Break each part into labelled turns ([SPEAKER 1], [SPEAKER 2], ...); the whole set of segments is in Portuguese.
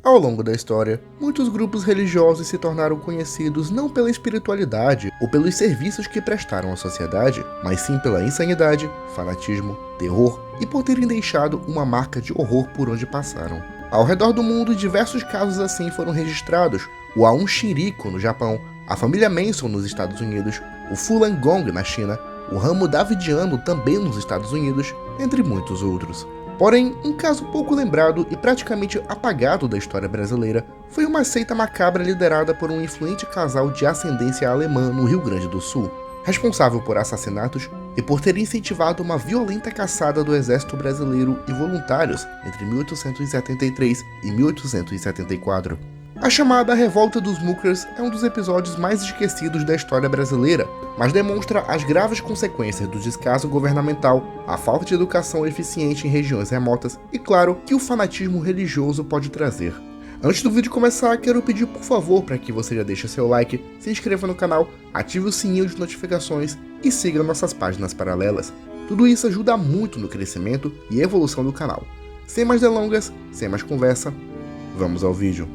[SPEAKER 1] Ao longo da história, muitos grupos religiosos se tornaram conhecidos não pela espiritualidade ou pelos serviços que prestaram à sociedade, mas sim pela insanidade, fanatismo, terror e por terem deixado uma marca de horror por onde passaram. Ao redor do mundo, diversos casos assim foram registrados: o Aum Shinrikyo no Japão, a família Manson nos Estados Unidos, o Falun Gong na China, o ramo davidiano também nos Estados Unidos, entre muitos outros. Porém, um caso pouco lembrado e praticamente apagado da história brasileira foi uma seita macabra liderada por um influente casal de ascendência alemã no Rio Grande do Sul, responsável por assassinatos e por ter incentivado uma violenta caçada do exército brasileiro e voluntários entre 1873 e 1874. A chamada Revolta dos Muckers é um dos episódios mais esquecidos da história brasileira, mas demonstra as graves consequências do descaso governamental, a falta de educação eficiente em regiões remotas e, claro, que o fanatismo religioso pode trazer. Antes do vídeo começar, quero pedir por favor para que você já deixe seu like, se inscreva no canal, ative o sininho de notificações e siga nossas páginas paralelas. Tudo isso ajuda muito no crescimento e evolução do canal. Sem mais delongas, sem mais conversa, vamos ao vídeo.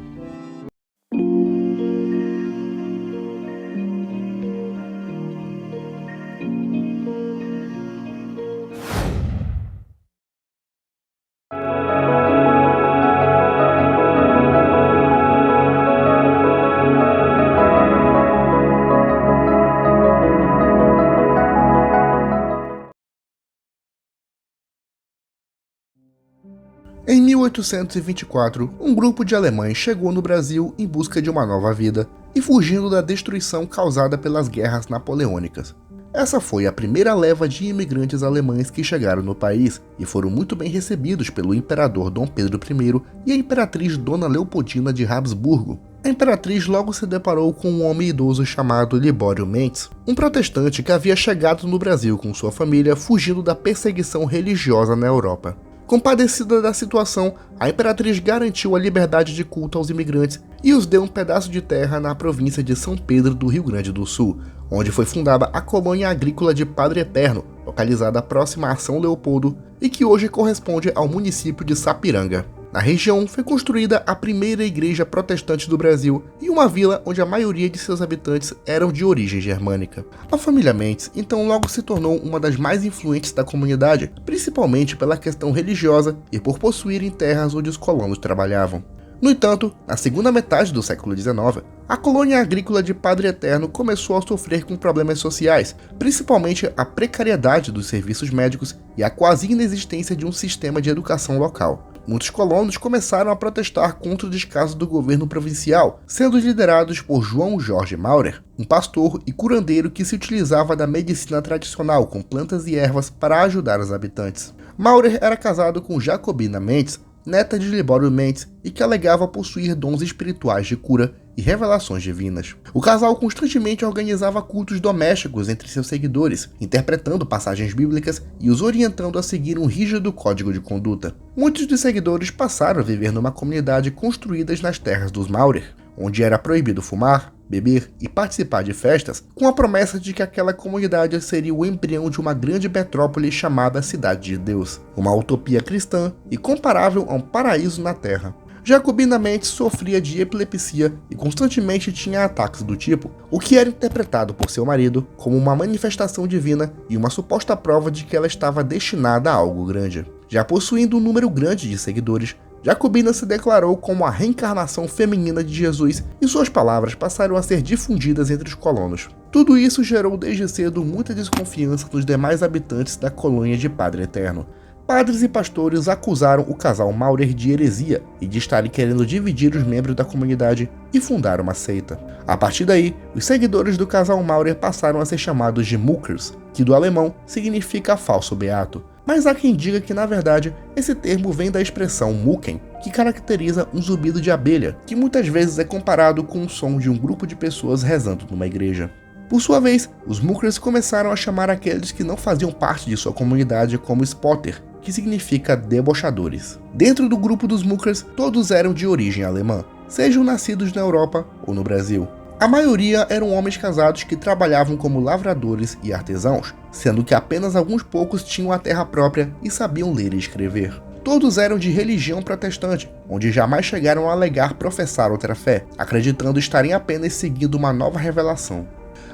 [SPEAKER 1] Em 1824, um grupo de alemães chegou no Brasil em busca de uma nova vida e fugindo da destruição causada pelas guerras napoleônicas. Essa foi a primeira leva de imigrantes alemães que chegaram no país e foram muito bem recebidos pelo imperador Dom Pedro I e a imperatriz Dona Leopoldina de Habsburgo. A imperatriz logo se deparou com um homem idoso chamado Libório Mendes, um protestante que havia chegado no Brasil com sua família fugindo da perseguição religiosa na Europa. Compadecida da situação, a imperatriz garantiu a liberdade de culto aos imigrantes e os deu um pedaço de terra na província de São Pedro do Rio Grande do Sul, onde foi fundada a colônia agrícola de Padre Eterno, localizada próxima a São Leopoldo e que hoje corresponde ao município de Sapiranga. Na região foi construída a primeira igreja protestante do Brasil e uma vila onde a maioria de seus habitantes eram de origem germânica. A família Mendes então logo se tornou uma das mais influentes da comunidade, principalmente pela questão religiosa e por possuírem terras onde os colonos trabalhavam. No entanto, na segunda metade do século XIX, a colônia agrícola de Padre Eterno começou a sofrer com problemas sociais, principalmente a precariedade dos serviços médicos e a quase inexistência de um sistema de educação local. Muitos colonos começaram a protestar contra o descaso do governo provincial, sendo liderados por João Jorge Maurer, um pastor e curandeiro que se utilizava da medicina tradicional com plantas e ervas para ajudar os habitantes. Maurer era casado com Jacobina Mendes, neta de Libório Mendes, e que alegava possuir dons espirituais de cura e revelações divinas. O casal constantemente organizava cultos domésticos entre seus seguidores, interpretando passagens bíblicas e os orientando a seguir um rígido código de conduta. Muitos dos seguidores passaram a viver numa comunidade construída nas terras dos Maurer, onde era proibido fumar, beber e participar de festas, com a promessa de que aquela comunidade seria o embrião de uma grande metrópole chamada Cidade de Deus, uma utopia cristã e comparável a um paraíso na Terra. Jacobina Mendes sofria de epilepsia e constantemente tinha ataques do tipo, o que era interpretado por seu marido como uma manifestação divina e uma suposta prova de que ela estava destinada a algo grande. Já possuindo um número grande de seguidores, Jacobina se declarou como a reencarnação feminina de Jesus e suas palavras passaram a ser difundidas entre os colonos. Tudo isso gerou desde cedo muita desconfiança nos demais habitantes da colônia de Padre Eterno. Padres e pastores acusaram o casal Maurer de heresia e de estarem querendo dividir os membros da comunidade e fundar uma seita. A partir daí, os seguidores do casal Maurer passaram a ser chamados de Muckers, que do alemão significa falso beato. Mas há quem diga que, na verdade, esse termo vem da expressão mucken, que caracteriza um zumbido de abelha, que muitas vezes é comparado com o som de um grupo de pessoas rezando numa igreja. Por sua vez, os Muckers começaram a chamar aqueles que não faziam parte de sua comunidade como Spotter, que significa debochadores. Dentro do grupo dos Muckers, todos eram de origem alemã, sejam nascidos na Europa ou no Brasil. A maioria eram homens casados que trabalhavam como lavradores e artesãos, sendo que apenas alguns poucos tinham a terra própria e sabiam ler e escrever. Todos eram de religião protestante, onde jamais chegaram a alegar professar outra fé, acreditando estarem apenas seguindo uma nova revelação.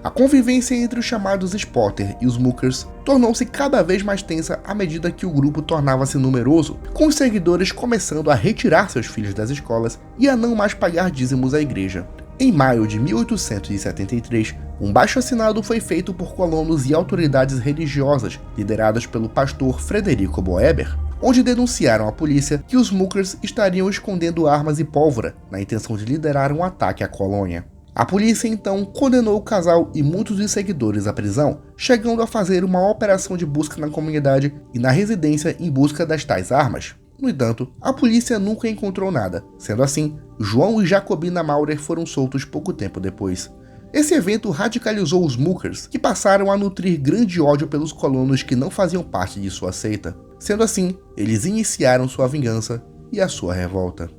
[SPEAKER 1] A convivência entre os chamados Spotter e os Mookers tornou-se cada vez mais tensa à medida que o grupo tornava-se numeroso, com os seguidores começando a retirar seus filhos das escolas e a não mais pagar dízimos à igreja. Em maio de 1873, um baixo-assinado foi feito por colonos e autoridades religiosas, lideradas pelo pastor Frederico Boeber, onde denunciaram à polícia que os Mookers estariam escondendo armas e pólvora, na intenção de liderar um ataque à colônia. A polícia então condenou o casal e muitos dos seguidores à prisão, chegando a fazer uma operação de busca na comunidade e na residência em busca das tais armas. No entanto, a polícia nunca encontrou nada. Sendo assim, João e Jacobina Maurer foram soltos pouco tempo depois. Esse evento radicalizou os Mookers, que passaram a nutrir grande ódio pelos colonos que não faziam parte de sua seita. Sendo assim, eles iniciaram sua vingança e a sua revolta.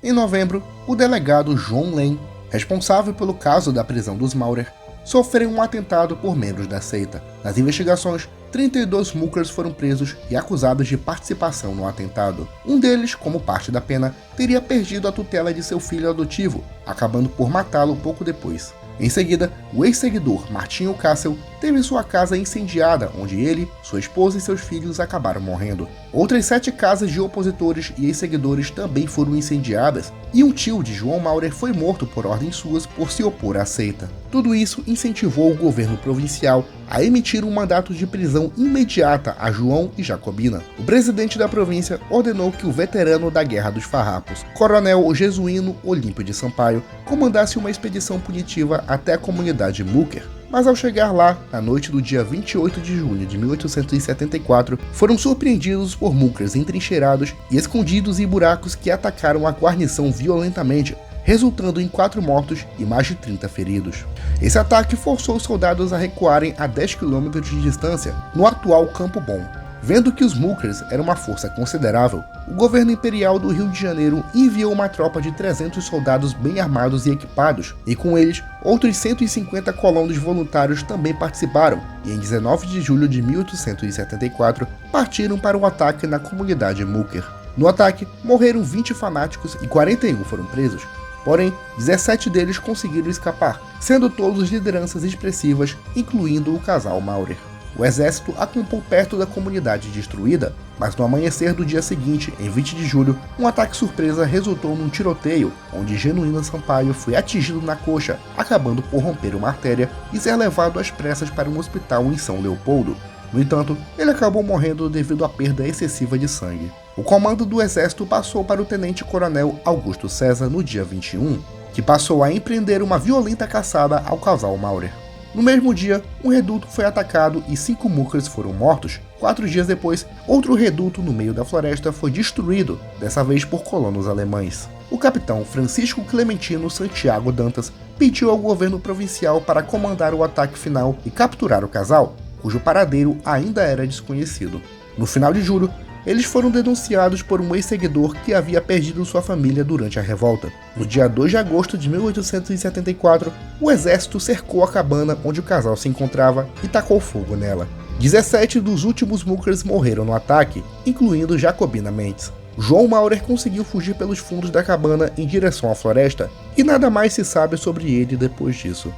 [SPEAKER 1] Em novembro, o delegado John Lane, responsável pelo caso da prisão dos Maurer, sofreu um atentado por membros da seita. Nas investigações, 32 Mookers foram presos e acusados de participação no atentado. Um deles, como parte da pena, teria perdido a tutela de seu filho adotivo, acabando por matá-lo pouco depois. Em seguida, o ex-seguidor Martinho Castle teve sua casa incendiada, onde ele, sua esposa e seus filhos acabaram morrendo. Outras 7 casas de opositores e ex-seguidores também foram incendiadas, e um tio de João Maurer foi morto por ordens suas por se opor à seita. Tudo isso incentivou o governo provincial a emitir um mandato de prisão imediata a João e Jacobina. O presidente da província ordenou que o veterano da Guerra dos Farrapos, Coronel Jesuíno Olímpio de Sampaio, comandasse uma expedição punitiva até a comunidade Mooker. Mas ao chegar lá, na noite do dia 28 de junho de 1874, foram surpreendidos por Mookers entrincheirados e escondidos em buracos que atacaram a guarnição violentamente, resultando em 4 mortos e mais de 30 feridos. Esse ataque forçou os soldados a recuarem a 10 km de distância, no atual Campo Bom. Vendo que os Mookers eram uma força considerável, o governo imperial do Rio de Janeiro enviou uma tropa de 300 soldados bem armados e equipados, e com eles, outros 150 colonos voluntários também participaram, e em 19 de julho de 1874, partiram para o ataque na comunidade Mooker. No ataque, morreram 20 fanáticos e 41 foram presos. Porém, 17 deles conseguiram escapar, sendo todos lideranças expressivas, incluindo o casal Maurer. O exército acampou perto da comunidade destruída, mas no amanhecer do dia seguinte, em 20 de julho, um ataque surpresa resultou num tiroteio, onde Genuíno Sampaio foi atingido na coxa, acabando por romper uma artéria e ser levado às pressas para um hospital em São Leopoldo. No entanto, ele acabou morrendo devido à perda excessiva de sangue. O comando do exército passou para o tenente-coronel Augusto César no dia 21, que passou a empreender uma violenta caçada ao casal Maurer. No mesmo dia, um reduto foi atacado e 5 Mookers foram mortos. 4 dias depois, outro reduto no meio da floresta foi destruído, dessa vez por colonos alemães. O capitão Francisco Clementino Santiago Dantas pediu ao governo provincial para comandar o ataque final e capturar o casal, cujo paradeiro ainda era desconhecido. No final de julho, eles foram denunciados por um ex-seguidor que havia perdido sua família durante a revolta. No dia 2 de agosto de 1874, o exército cercou a cabana onde o casal se encontrava e tacou fogo nela. 17 dos últimos Mookers morreram no ataque, incluindo Jacobina Mendes. João Maurer conseguiu fugir pelos fundos da cabana em direção à floresta, e nada mais se sabe sobre ele depois disso.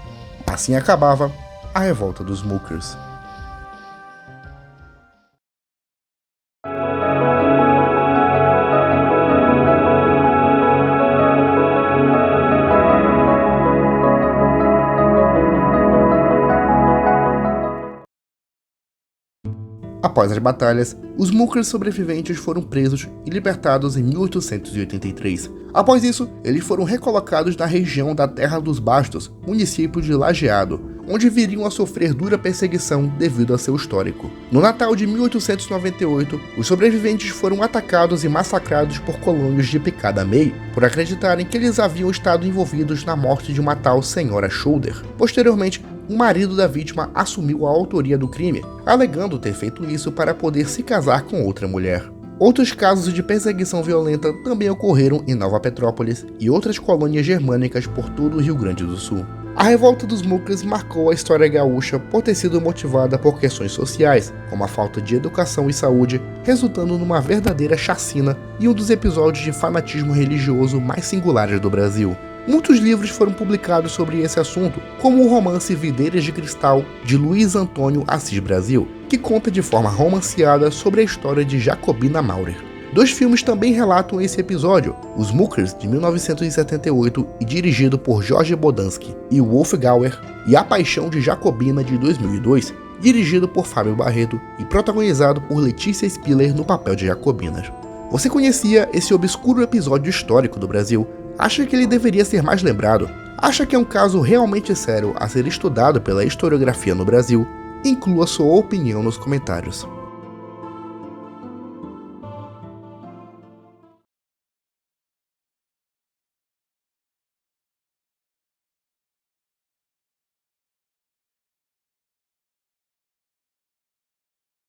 [SPEAKER 1] Assim acabava a revolta dos Mookers. Após as batalhas, os Mookers sobreviventes foram presos e libertados em 1883. Após isso, eles foram recolocados na região da Terra dos Bastos, município de Lajeado, onde viriam a sofrer dura perseguição devido a seu histórico. No Natal de 1898, os sobreviventes foram atacados e massacrados por colônios de Picada May, por acreditarem que eles haviam estado envolvidos na morte de uma tal Senhora Shoulder. Posteriormente, o marido da vítima assumiu a autoria do crime, alegando ter feito isso para poder se casar com outra mulher. Outros casos de perseguição violenta também ocorreram em Nova Petrópolis e outras colônias germânicas por todo o Rio Grande do Sul. A revolta dos Muckers marcou a história gaúcha por ter sido motivada por questões sociais, como a falta de educação e saúde, resultando numa verdadeira chacina e um dos episódios de fanatismo religioso mais singulares do Brasil. Muitos livros foram publicados sobre esse assunto, como o romance Videiras de Cristal, de Luiz Antônio Assis Brasil, que conta de forma romanceada sobre a história de Jacobina Maurer. 2 filmes também relatam esse episódio, Os Muckers, de 1978 e dirigido por Jorge Bodansky, e Wolfgauer, e A Paixão de Jacobina, de 2002, dirigido por Fábio Barreto e protagonizado por Letícia Spiller no papel de Jacobinas. Você conhecia esse obscuro episódio histórico do Brasil? Acha que ele deveria ser mais lembrado? Acha que é um caso realmente sério a ser estudado pela historiografia no Brasil? Inclua sua opinião nos comentários.